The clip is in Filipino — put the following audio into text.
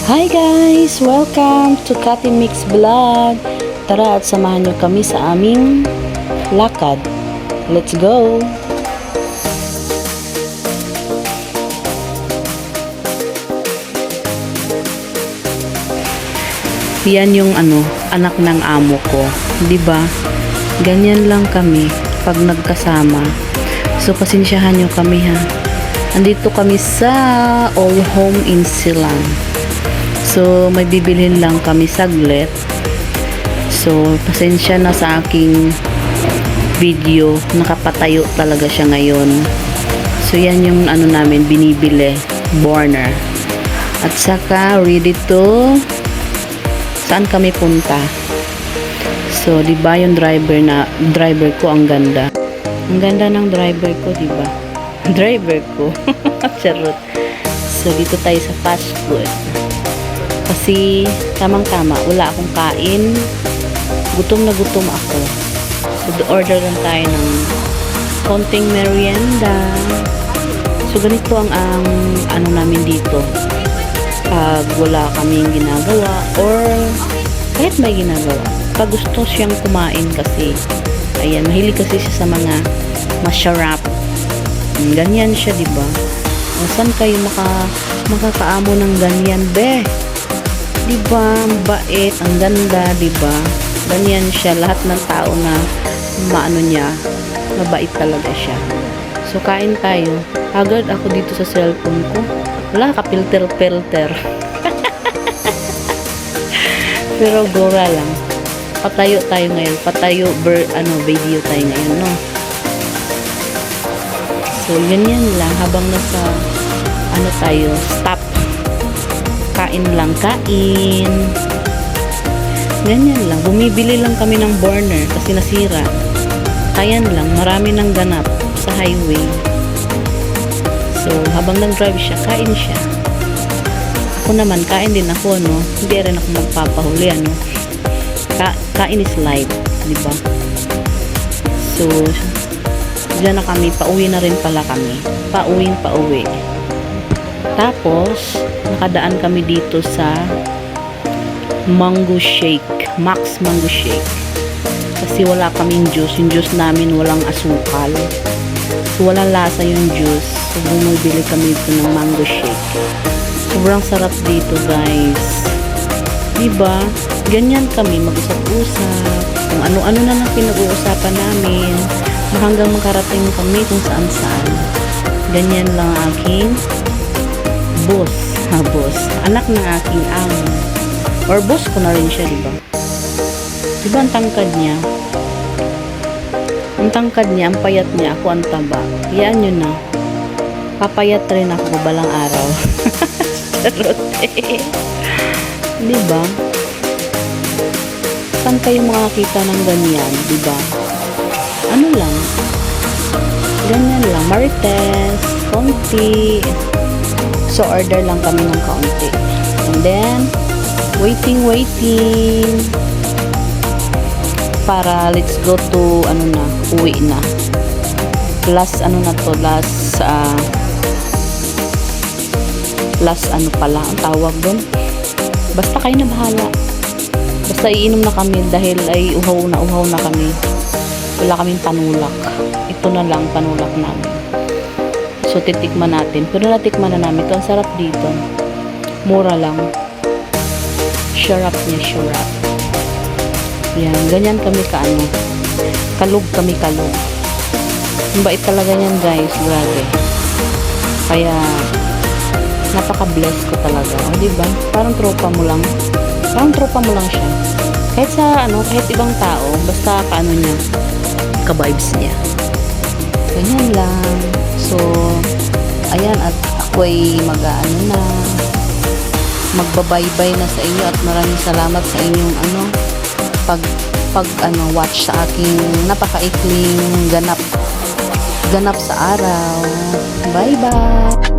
Hi guys! Welcome to Kati Mix Vlog. Tara at samahan nyo kami sa aming lakad. Let's go! Yan yung anak ng amo ko. 'Di ba? Ganyan lang kami pag nagkasama. So pasensyahan nyo kami ha. Andito kami sa All Home in Silang. So, may bibilhin lang kami saglit. So, pasensya na sa aking video. Nakapatayo talaga siya ngayon. So, yan yung namin binibili. Burner. At saka, ready to saan kami punta. So, di ba yung driver ko ang ganda. Ang ganda ng driver ko, di ba? Driver ko. Charot. So, dito tayo sa fast food. Kasi, tamang-tama, wala akong kain. Gutom na gutom ako. So, order lang tayo ng konting merienda. So, ganito ang namin dito. Pag wala kaming ginagawa or kahit may ginagawa. Pag gusto siyang kumain kasi, ayan, mahilig kasi siya sa mga masarap. Ganyan siya, diba? Saan kayo makakaamo ng ganyan, be? Diba? Ang bait, ang ganda, diba? Ganyan siya. Lahat ng tao na niya, mabait talaga siya. So, kain tayo. Agad ako dito sa cellphone ko. Wala ka, filter. Pero gora lang. Patayo tayo ngayon. Video tayo ngayon, no? So, ganyan lang. Habang nasa, tayo, stop. Kain lang, kain. Ganyan lang. Bumibili lang kami ng burner kasi nasira. Kayan lang. Marami nang ganap sa highway. So, habang nag-drive siya, kain siya. Ako naman, kain din ako, no? Hindi rin ako magpapahuli, ano? Kain is life, diba? So, diyan na kami, pauwi na rin pala kami. Pauwi. Tapos, nakadaan kami dito sa Mango Shake. Max Mango Shake. Kasi wala kaming juice. Yung juice namin walang asukal. So, walang lasa yung juice. So, bumibili kami dito ng Mango Shake. Sobrang sarap dito, guys. Diba? Ganyan kami, mag-usap-usap. Kung ano-ano na lang pinag-uusapan namin. Hanggang makarating kami kung saan-saan. Ganyan lang aking boss. Anak ng aking amo. Or boss ko na rin siya, diba? Diba ang tangkad niya? Ang tangkad niya, ang payat niya, ako ang taba. Yan yun na. Papayat rin ako balang araw. Charot eh. Diba? Saan kayo makakita ng ganyan? Diba? Ano lang? Ganyan lang. Marites. Konti. So, order lang kami ng kaunti. And then, waiting. Para let's go to, uwi na. Last pala, ang tawag doon. Basta kayo na bahala. Basta iinom na kami dahil ay uhaw na kami. Wala kaming panulak. Ito na lang panulak namin. So, titikman natin. Pero natikman na namin ito. Ang sarap dito. Mura lang. Syarap niya, syarap. Yan. Ganyan kami kalog kami. Ang bait talaga niyan, guys. Grabe. Kaya, napaka-bless ko talaga. O, diba? Parang tropa mo lang siya. Kahit kahit ibang tao, basta niya, ka-vibes niya. Ganyan lang. So, ayan, at ako ay magbabaybay na sa inyo at maraming salamat sa inyong watch sa aking napakaikling ganap sa araw. Bye-bye!